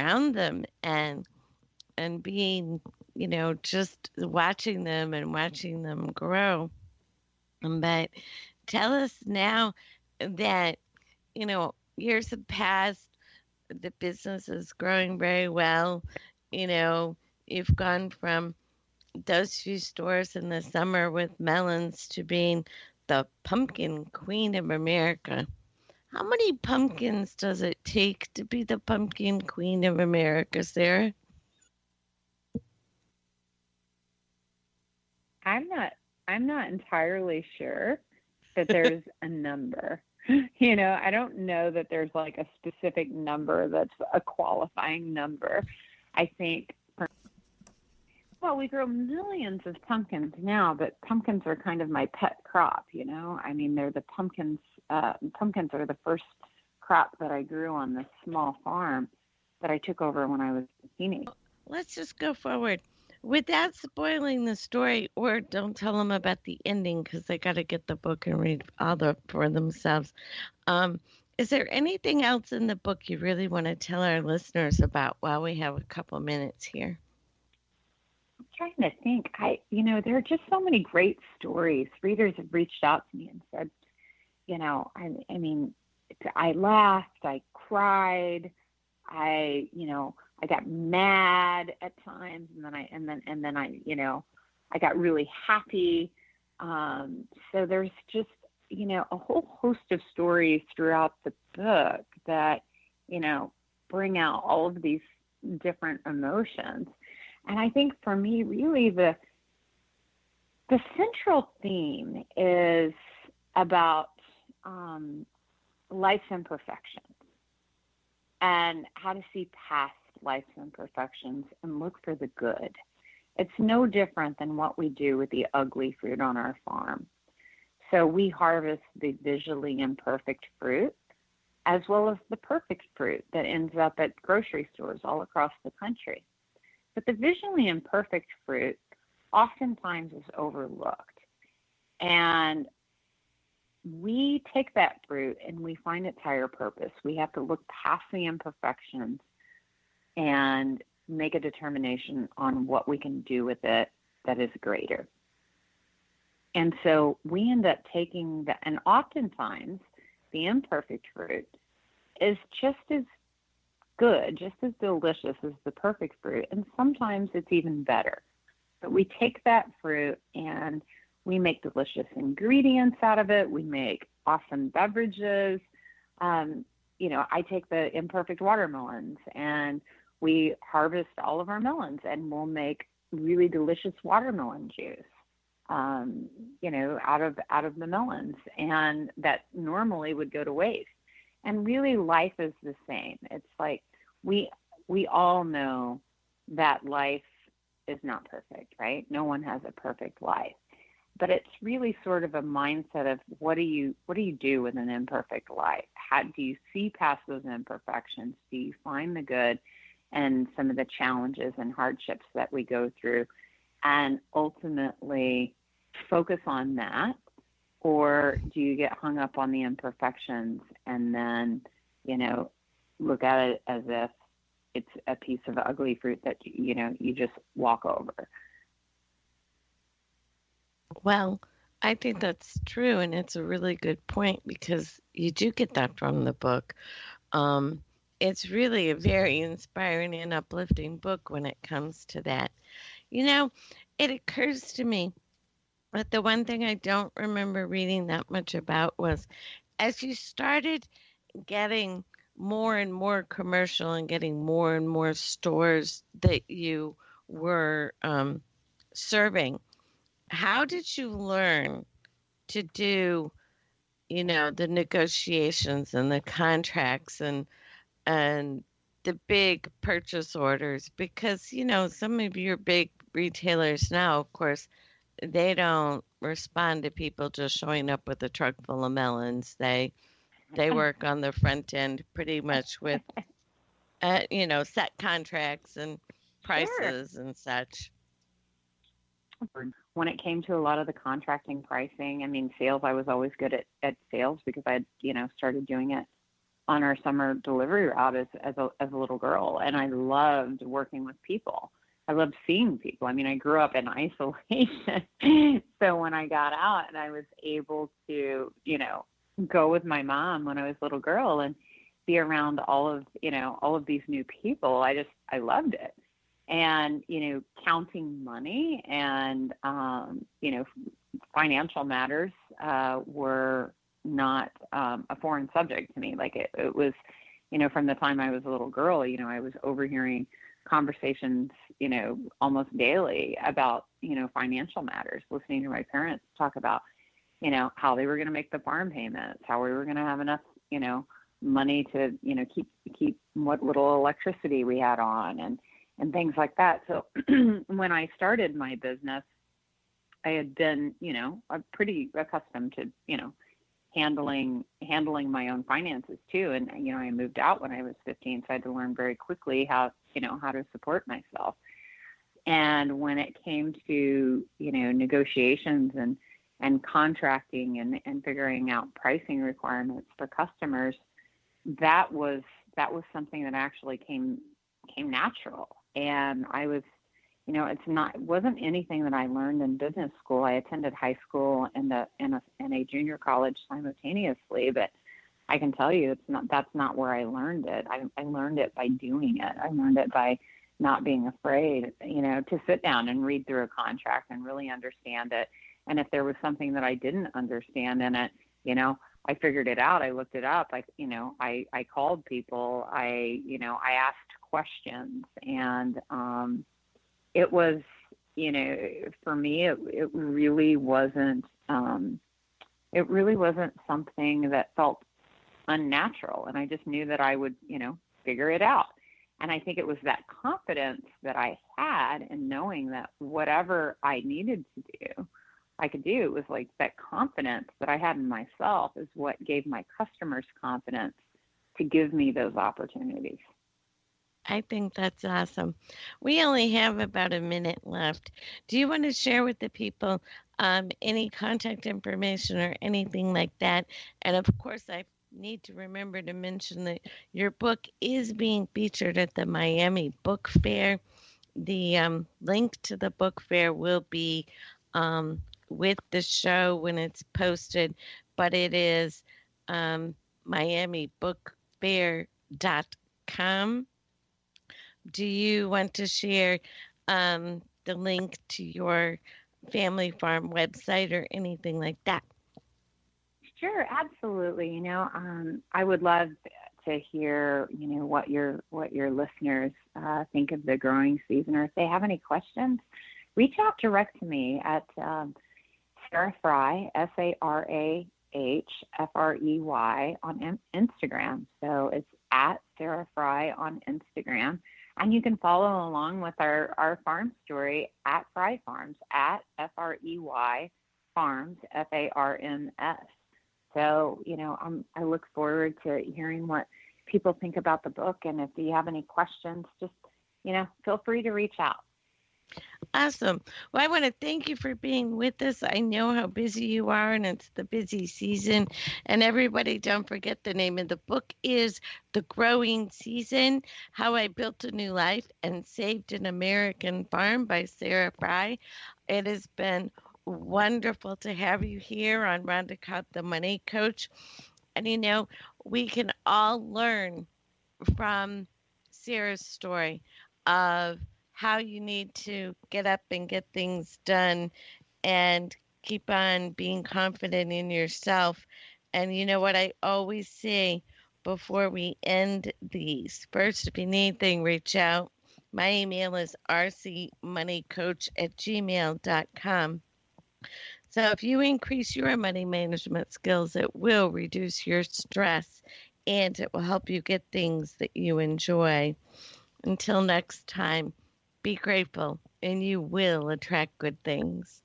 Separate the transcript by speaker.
Speaker 1: around them and being, just watching them and watching them grow. But tell us now that, years have passed, the business is growing very well. You know, you've gone from those few stores in the summer with melons to being the pumpkin queen of America. How many pumpkins does it take to be the pumpkin queen of America, Sarah?
Speaker 2: I'm not I'm not entirely sure that there's a number. I don't know that there's like a specific number that's a qualifying number. I think well, we grow millions of pumpkins now, but pumpkins are kind of my pet crop. I mean, they're the pumpkins. Pumpkins are the first crop that I grew on this small farm that I took over when I was a teenager.
Speaker 1: Let's just go forward. Without spoiling the story, or don't tell them about the ending because they got to get the book and read all the for themselves. Is there anything else in the book you really want to tell our listeners about while we have a couple minutes here?
Speaker 2: I'm trying to think. There are just so many great stories. Readers have reached out to me and said, I mean, I laughed, I cried, I got mad at times, and then I got really happy. So there's just a whole host of stories throughout the book that bring out all of these different emotions. And I think for me, really the central theme is about life's imperfections and how to see past life's imperfections and look for the good. It's no different than what we do with the ugly fruit on our farm. So we harvest the visually imperfect fruit as well as the perfect fruit that ends up at grocery stores all across the country. But the visually imperfect fruit oftentimes is overlooked. And we take that fruit and we find its higher purpose. We have to look past the imperfections and make a determination on what we can do with it that is greater. And so we end up taking and oftentimes the imperfect fruit is just as good, just as delicious as the perfect fruit. And sometimes it's even better. But we take that fruit and we make delicious ingredients out of it. We make awesome beverages. I take the imperfect watermelons and we harvest all of our melons and we'll make really delicious watermelon juice, out of the melons, and that normally would go to waste. And really life is the same. It's like we all know that life is not perfect, right? No one has a perfect life. But it's really sort of a mindset of what do you do with an imperfect life? How do you see past those imperfections? Do you find the good and some of the challenges and hardships that we go through and ultimately focus on that? Or do you get hung up on the imperfections and then, look at it as if it's a piece of ugly fruit that, you just walk over?
Speaker 1: Well, I think that's true, and it's a really good point because you do get that from the book. It's really a very inspiring and uplifting book when it comes to that. It occurs to me that the one thing I don't remember reading that much about was as you started getting more and more commercial and getting more and more stores that you were serving, how did you learn to do, the negotiations and the contracts and the big purchase orders? Because, some of your big retailers now, of course, they don't respond to people just showing up with a truck full of melons. They work on the front end pretty much with, set contracts and
Speaker 2: Sure.
Speaker 1: prices and such.
Speaker 2: When it came to a lot of the contracting pricing, I mean, sales, I was always good at sales because I had, started doing it on our summer delivery route as a little girl, and I loved working with people. I loved seeing people. I mean, I grew up in isolation, so when I got out and I was able to, go with my mom when I was a little girl and be around all of these new people, I loved it. And counting money and financial matters were not a foreign subject to me. Like it was, from the time I was a little girl, I was overhearing conversations, almost daily about, financial matters, listening to my parents talk about, how they were going to make the farm payments, how we were going to have enough, money to, keep what little electricity we had on and things like that. So when I started my business, I had been, pretty accustomed to, handling my own finances too. And, I moved out when I was 15, so I had to learn very quickly how to support myself. And when it came to, negotiations and contracting and figuring out pricing requirements for customers, that was something that actually came natural. And I was, it wasn't anything that I learned in business school. I attended high school and a junior college simultaneously, but I can tell you that's not where I learned it. I learned it by doing it. I learned it by not being afraid, to sit down and read through a contract and really understand it. And if there was something that I didn't understand in it, I figured it out. I looked it up. I called people. I asked questions, and it was, for me, it really wasn't something that felt unnatural. And I just knew that I would, figure it out. And I think it was that confidence that I had in knowing that whatever I needed to do, I could do. It was like that confidence that I had in myself is what gave my customers confidence to give me those opportunities.
Speaker 1: I think that's awesome. We only have about a minute left. Do you want to share with the people any contact information or anything like that? And of course, I need to remember to mention that your book is being featured at the Miami Book Fair. The link to the book fair will be with the show when it's posted, but it is miamibookfair.com. Do you want to share the link to your family farm website or anything like that?
Speaker 2: Sure, absolutely. I would love to hear, what your listeners think of the growing season, or if they have any questions, reach out direct to me at Sarah Frey, SarahFrey on Instagram. So it's at Sarah Frey on Instagram. And you can follow along with our farm story at Frey Farms, at FREY Farms, FARMS. So, I look forward to hearing what people think about the book. And if you have any questions, just, feel free to reach out.
Speaker 1: Awesome. Well, I want to thank you for being with us. I know how busy you are, and it's the busy season. And everybody, don't forget the name of the book is The Growing Season, How I Built a New Life and Saved an American Farm by Sarah Frey. It has been wonderful to have you here on Rhonda Cobb, the Money Coach. And, we can all learn from Sarah's story of how you need to get up and get things done and keep on being confident in yourself. And you know what I always say before we end these? First, if you need anything, reach out. My email is rcmoneycoach@gmail.com. So if you increase your money management skills, it will reduce your stress and it will help you get things that you enjoy. Until next time, be grateful and you will attract good things.